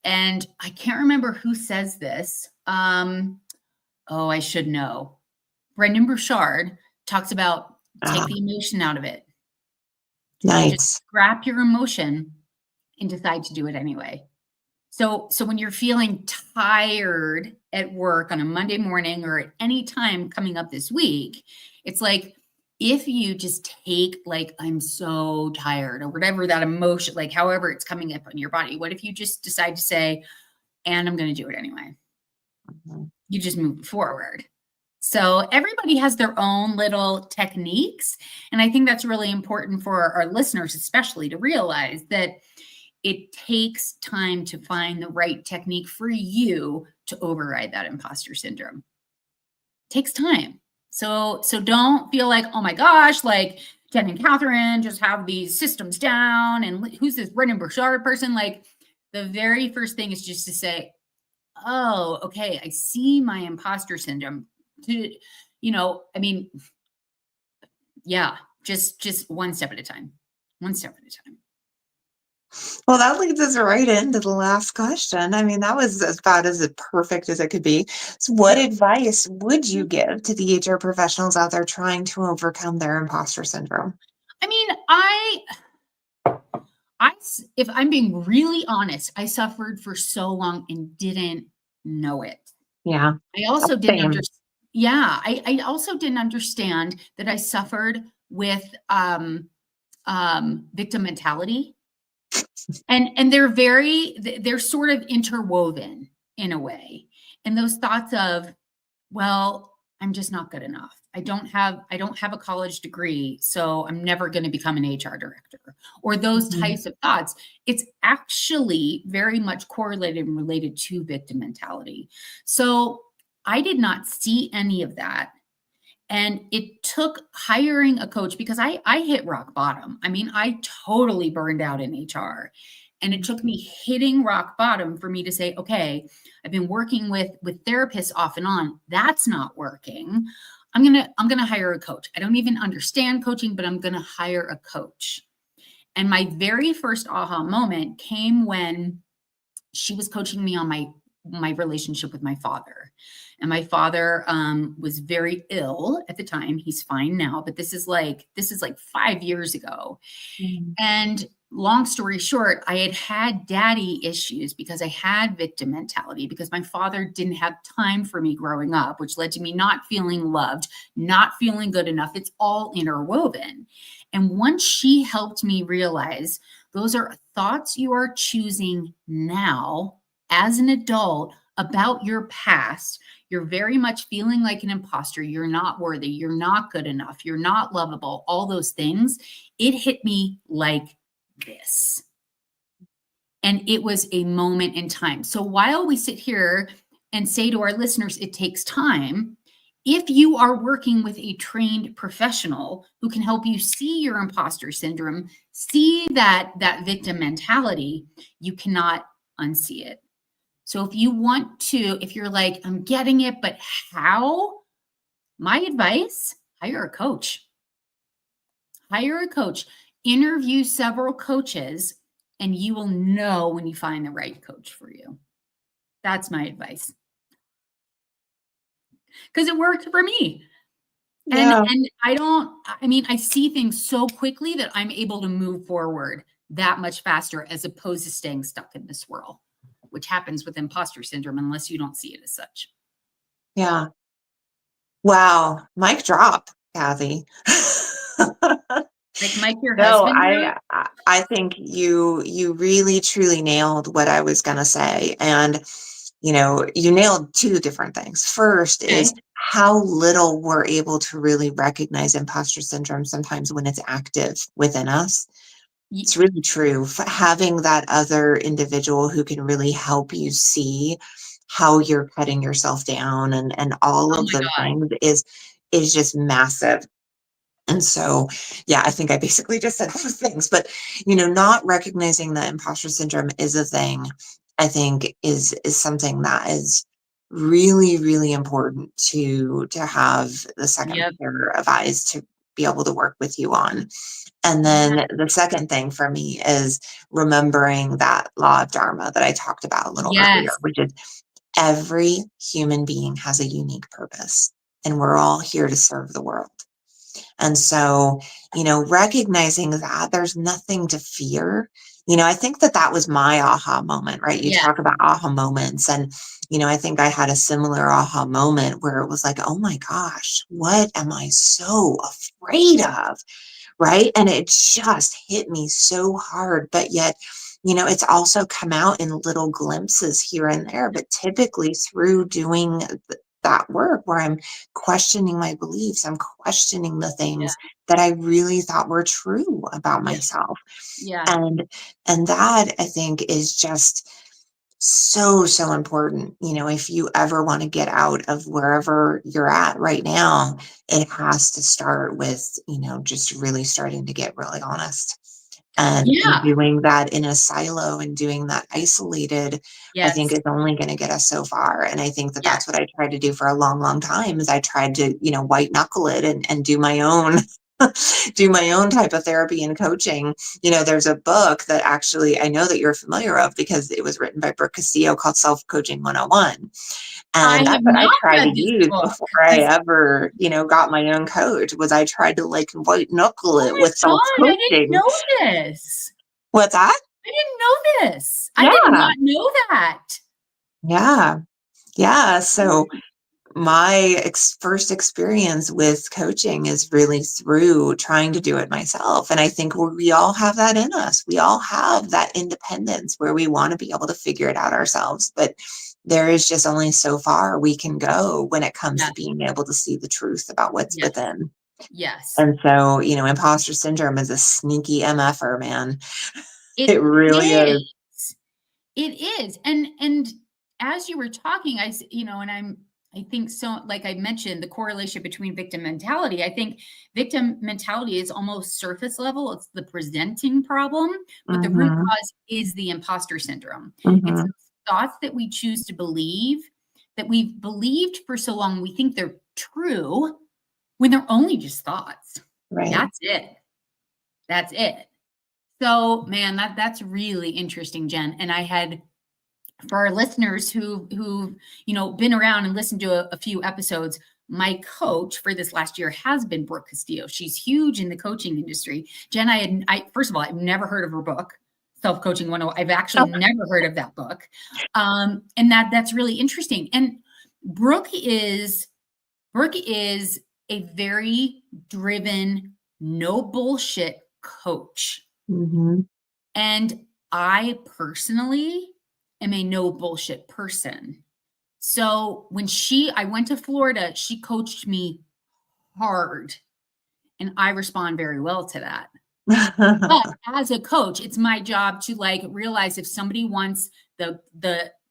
And I can't remember who says this. Oh, I should know. Brendan Burchard talks about take Ah, the emotion out of it. Just nice. scrap your emotion and decide to do it anyway. So when you're feeling tired at work on a Monday morning or at any time coming up this week, it's like if you just take like I'm so tired or whatever that emotion, like however it's coming up on your body, what if you just decide to say, and I'm going to do it anyway? Mhm. You just move forward. So everybody has their own little techniques. And I think that's really important for our listeners, especially to realize that it takes time to find the right technique for you to override that imposter syndrome. It takes time. So don't feel like, oh my gosh, like Jen and Katherine just have these systems down. And who's this Brendan Burchard person? Like the very first thing is just to say, oh, okay, I see my imposter syndrome. I mean, yeah, just one step at a time. One step at a time. Well, that leads us right into the last question. I mean, that was about as perfect as it could be. So what Yep. advice would you give to the HR professionals out there trying to overcome their imposter syndrome? I mean, if I'm being really honest, I suffered for so long and didn't know it. Yeah, I also didn't same. understand. Yeah, I also didn't understand that I suffered with victim mentality, and they're sort of interwoven in a way, and those thoughts of, well, I'm just not good enough. I don't have a college degree, so I'm never going to become an HR director. Or those Mhm. types of thoughts. It's actually very much correlated and related to victim mentality. So I did not see any of that. And it took hiring a coach because I hit rock bottom. I mean, I totally burned out in HR. And it took me hitting rock bottom for me to say, okay, I've been working with therapists off and on. That's not working. I'm gonna hire a coach. I don't even understand coaching, but I'm gonna hire a coach. And my very first aha moment came when she was coaching me on my relationship with my father. And my father was very ill at the time. He's fine now, but this is like 5 years ago. Mhm. And long story short, I had daddy issues because I had victim mentality because my father didn't have time for me growing up, which led to me not feeling loved, not feeling good enough. It's all interwoven. And once she helped me realize those are thoughts you are choosing now as an adult about your past, you're very much feeling like an imposter. You're not worthy. You're not good enough. You're not lovable. All those things. It hit me like this. And it was a moment in time. So while we sit here and say to our listeners, it takes time, if you are working with a trained professional who can help you see your imposter syndrome, see that victim mentality, you cannot unsee it. So if you want to, if you're like, I'm getting it, but how? My advice, hire a coach. Hire a coach. Interview several coaches, and you will know when you find the right coach for you. That's my advice. Because it worked for me. Yeah. And I see things so quickly that I'm able to move forward that much faster as opposed to staying stuck in this swirl, which happens with imposter syndrome unless you don't see it as such. Yeah. Wow. Mic drop, Kathy. Like Mike, your No, husband drop? I think you really truly nailed what I was gonna say. And you nailed two different things. First is Okay. how little we're able to really recognize imposter syndrome sometimes when it's active within us. It's really true. Having that other individual who can really help you see how you're cutting yourself down and all Oh of my the God. things is just massive. And so, yeah, I think I basically just said those things, but not recognizing that imposter syndrome is a thing, I think is something that is really, really important to have the second Yep. pair of eyes to be able to work with you on. And Yeah. then the second thing for me is remembering that law of Dharma that I talked about a little earlier, Yes. which is every human being has a unique purpose, and we're all here to serve the world. And so, recognizing that there's nothing to fear, I think that was my aha moment, right? You Yeah. talk about aha moments. And, I think I had a similar aha moment where it was like, oh my gosh, what am I so afraid of? Right. And it just hit me so hard. But yet, it's also come out in little glimpses here and there, but typically through doing that work where I'm questioning my beliefs, I'm questioning the Yeah. things that I really thought were true about Yeah. myself. Yeah. And that I think is just so, so important. If you ever want to get out of wherever you're at right now, it has to start with, just really starting to get really honest. And Yeah. doing that in a silo and doing that isolated, I think Yes. is only going to get us so far. And I think that Yes. that's what I tried to do for a long, long time is I tried to, white knuckle it and do my own, do my own type of therapy and coaching. There's a book that actually I know that you're familiar of because it was written by Brooke Castillo called Self-Coaching 101. I And have that's what I not tried to read this use book. before I ever, got my own coach was I tried to like white knuckle Oh it with my God, I didn't self-coaching. know this. What's that? I didn't know this. I did Yeah. not know that. Yeah. Yeah. Oh, So my first experience with coaching is really through trying to do it myself. And I think we all have that in us. We all have that independence where we want to be able to figure it out ourselves. But there is just only so far we can go when it comes to yes, being able to see the truth about what's yes, within. yes. And so, imposter syndrome is a sneaky MFer, man. It It really is. is. It is. And as you were talking, and I think so, like I mentioned, the correlation between victim mentality. I think victim mentality is almost surface level. It's the presenting problem, but the root Mm-hmm. cause is the imposter syndrome. It's Mm-hmm. the thoughts that we choose to believe that we've believed for so long, we think they're true when they're only just thoughts. Right. That's it. That's it. So, man, that's really interesting, Jen. And I had for our listeners who been around and listened to a few episodes, my coach for this last year has been Brooke Castillo. She's huge in the coaching industry. Jen, I first of all, I've never heard of her book, Self Coaching 101. I've actually never heard of that book, and that's really interesting. And Brooke is a very driven, no bullshit coach. Mm-hmm. And I personally am a no bullshit person. So when I went to Florida, she coached me hard and I respond very well to that. But as a coach, it's my job to like realize if somebody wants the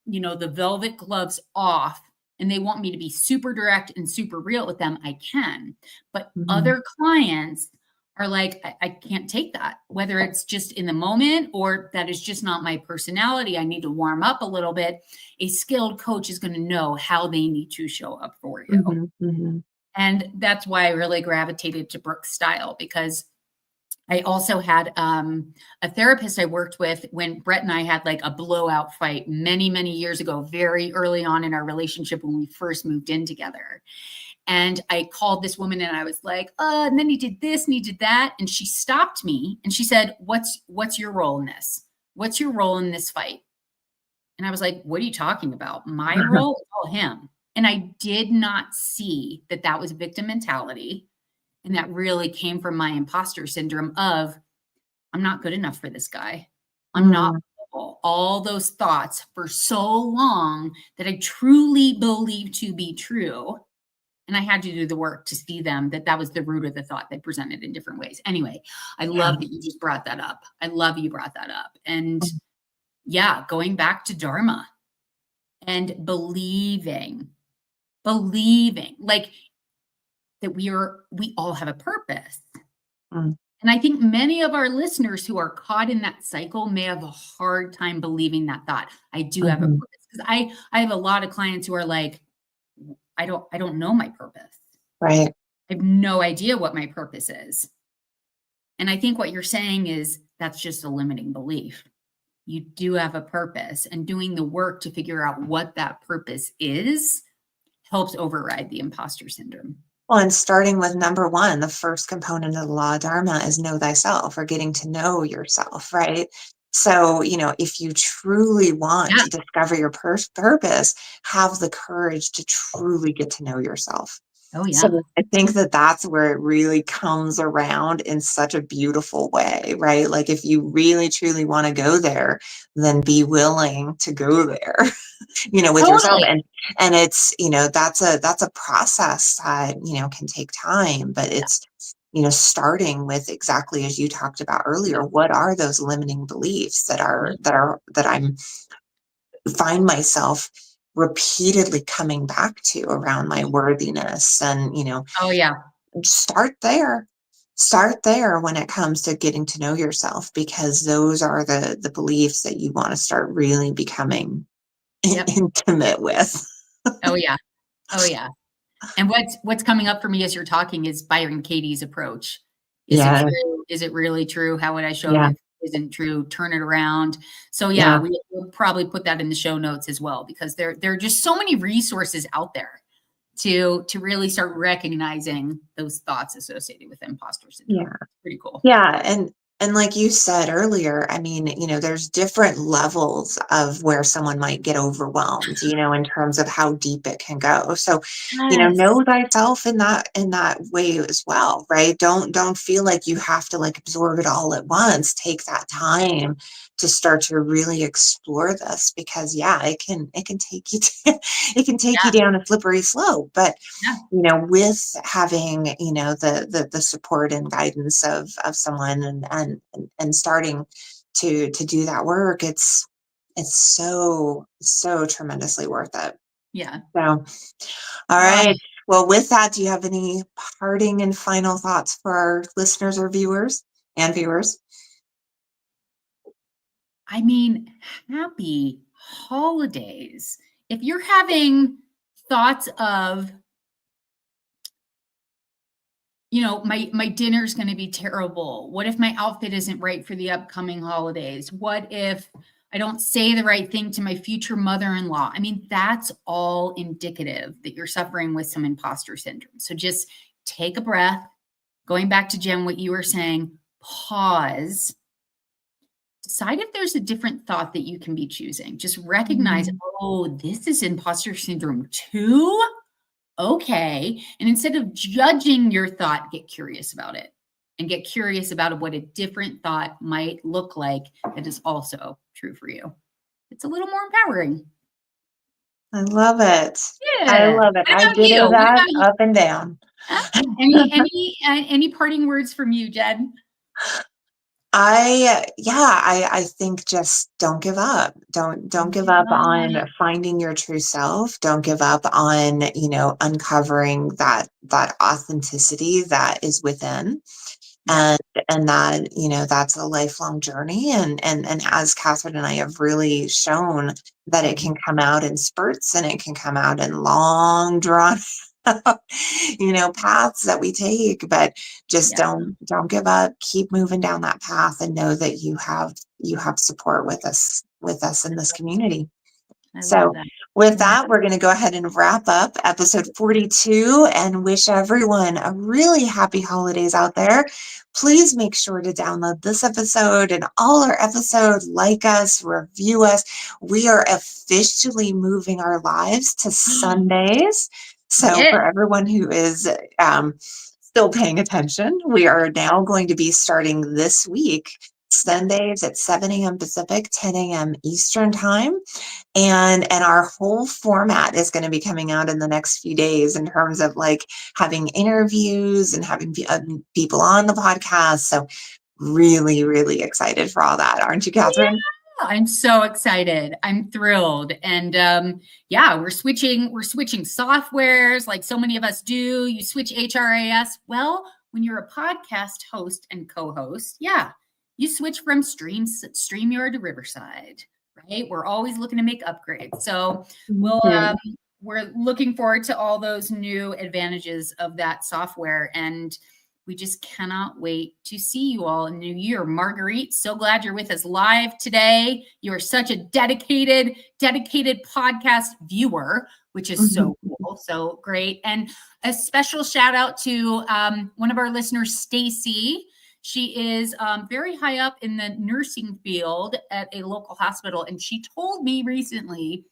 velvet gloves off and they want me to be super direct and super real with them, I can. But Mhm, other clients are like, I can't take that, whether it's just in the moment or that is just not my personality. I need to warm up a little bit. A skilled coach is going to know how they need to show up for you. mhm, mhm, And that's why I really gravitated to Brooke's style, because I also had a therapist I worked with when Brett and I had like a blowout fight many, many years ago, very early on in our relationship when we first moved in together. And I called this woman and I was like, and then he did this and he did that. And she stopped me and she said, what's your role in this? What's your role in this fight? And I was like, what are you talking about? My role is all him. And I did not see that that was victim mentality. And that really came from my imposter syndrome of, I'm not good enough for this guy. I'm not mm, lovable. All those thoughts for so long that I truly believe to be true. And I had to do the work to see them that that was the root of the thought. They presented in different ways. Anyway, I yeah, love that you just brought that up. I love you brought that up. And mm, yeah, going back to Dharma and believing like that we all have a purpose. mm, And I think many of our listeners who are caught in that cycle may have a hard time believing that thought. I do have a mhm, purpose. Because I have a lot of clients who are like, I don't know my purpose. right. I have no idea what my purpose is. And I think what you're saying is that's just a limiting belief. You do have a purpose, and doing the work to figure out what that purpose is helps override the imposter syndrome. Well, and starting with number one, the first component of the law of Dharma is know thyself, or getting to know yourself, right? So, if you truly want Yeah. to discover your purpose, have the courage to truly get to know yourself. Oh, yeah. So I think that that's where it really comes around in such a beautiful way, right? Like if you really truly want to go there, then be willing to go there. With yourself. Totally. And it's, that's a process that, can take time, but Yeah. it's, starting with exactly as you talked about Yeah. earlier, what are those limiting beliefs that Yeah. are that I'm find myself repeatedly coming back to around my worthiness, and Oh, yeah. start there. Start there when it comes to getting to know yourself, because those are the beliefs that you want to start really becoming Yep. intimate with. Oh, yeah. Oh, yeah. And what's coming up for me as you're talking is Byron Katie's approach. Is it Yeah, true? Is it really true? How would I show up yeah, if it isn't true? Turn it around. So yeah, yeah, we'll probably put that in the show notes as well, because there are just so many resources out there to really start recognizing those thoughts associated with imposter syndrome. yeah. Pretty cool. Yeah, and like you said earlier, I mean, there's different levels of where someone might get overwhelmed, in terms of how deep it can go. So, Yes. know thyself in that way as well, right? Don't feel like you have to like absorb it all at once. Take that time to start to really explore this, because yeah, it can take you it can take you Yeah. down a slippery slope. But Yeah. with having, the support and guidance of someone, and starting to do that work, it's so tremendously worth it. Yeah. So, all Oh, right. Well, with that, do you have any parting and final thoughts for our listeners or viewers? I mean, happy holidays. If you're having thoughts of, my dinner's going to be terrible. What if my outfit isn't right for the upcoming holidays? What if I don't say the right thing to my future mother-in-law? I mean, that's all indicative that you're suffering with some imposter syndrome. So just take a breath. Going back to Jen, what you were saying, pause. Decide if there's a different thought that you can be choosing. Just recognize, Mhm. oh, this is imposter syndrome too. Okay. And instead of judging your thought, get curious about it and get curious about what a different thought might look like that is also true for you. It's a little more empowering. I love it. I Yeah. love it. What I about you? ditto What that about you? up and down. Huh? Any parting words from you, Jed? I think just don't give up. Don't give up on finding your true self. Don't give up on, uncovering that authenticity that is within. Yeah. And that, that's a lifelong journey. And as Catherine and I have really shown that it can come out in spurts and it can come out in long drawn paths that we take, but just Yeah. don't give up. Keep moving down that path and know that you have support with us in this community. I love So that. with Mhm. that, we're going to go ahead and wrap up episode 42 and wish everyone a really happy holidays out there. Please make sure to download this episode and all our episodes, like us, review us. We are officially moving our lives to Sundays. So Yeah. for everyone who is still paying attention, we are now going to be starting this week, Sundays at 7 a.m. Pacific, 10 a.m. Eastern time. And our whole format is going to be coming out in the next few days in terms of like having interviews and having people on the podcast. So really, really excited for all that. Aren't you, Catherine? I'm so excited. I'm thrilled. And yeah, we're switching softwares like so many of us do. You switch HRAS. Well, when you're a podcast host and co-host, yeah, you switch from StreamYard to Riverside, right? We're always looking to make upgrades. So we're looking forward to all those new advantages of that software. And we just cannot wait to see you all in the new year. Marguerite, so glad you're with us live today. You're such a dedicated podcast viewer, which is so cool, so great. And a special shout out to one of our listeners, Stacy. She is very high up in the nursing field at a local hospital. And she told me recently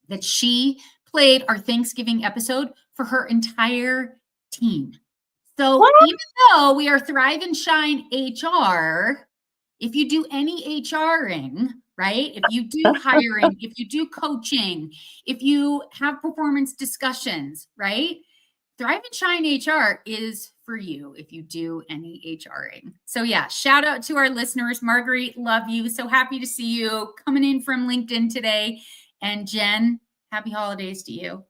that she played our Thanksgiving episode for her entire team. So even though we are Thrive and Shine HR, if you do any HRing, right? If you do hiring, if you do coaching, if you have performance discussions, right? Thrive and Shine HR is for you if you do any HRing. So yeah, shout out to our listeners. Marguerite, love you. So happy to see you coming in from LinkedIn today. And Jen, happy holidays to you.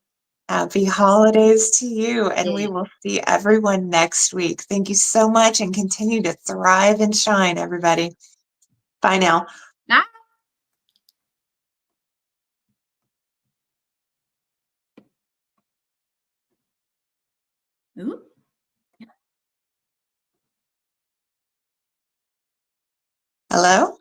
Happy holidays to you. And we will see everyone next week. Thank you so much and continue to thrive and shine, everybody. Bye now. Bye. Ooh. Hello?